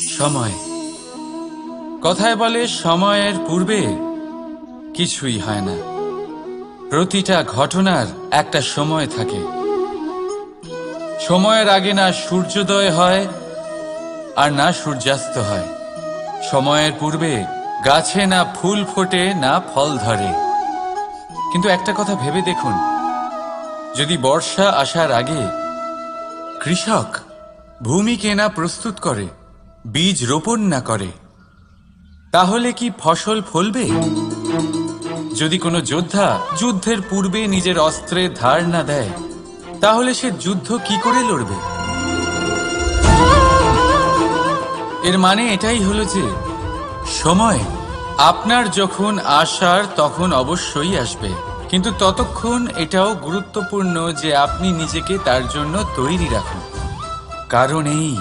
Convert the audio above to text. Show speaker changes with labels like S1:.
S1: সময়। কথায় বলে সময়ের পূর্বে কিছুই হয় না। প্রতিটা ঘটনার একটা সময় থাকে। সময়ের আগে না সূর্যোদয় হয় আর না সূর্যাস্ত হয়। সময়ের পূর্বে গাছে না ফুল ফোটে না ফল ধরে। কিন্তু একটা কথা ভেবে দেখুন, যদি বর্ষা আসার আগে কৃষক ভূমিকে না প্রস্তুত করে, বীজ রোপণ না করে, তাহলে কি ফসল ফলবে? যদি কোনো যোদ্ধা যুদ্ধের পূর্বে নিজের অস্ত্রের ধার না দেয়, তাহলে সে যুদ্ধ কি করে লড়বে? এর মানে এটাই হলো যে সময় আপনার যখন আসার তখন অবশ্যই আসবে, কিন্তু ততক্ষণ এটাও গুরুত্বপূর্ণ যে আপনি নিজেকে তার জন্য তৈরি রাখুন। কারণ এই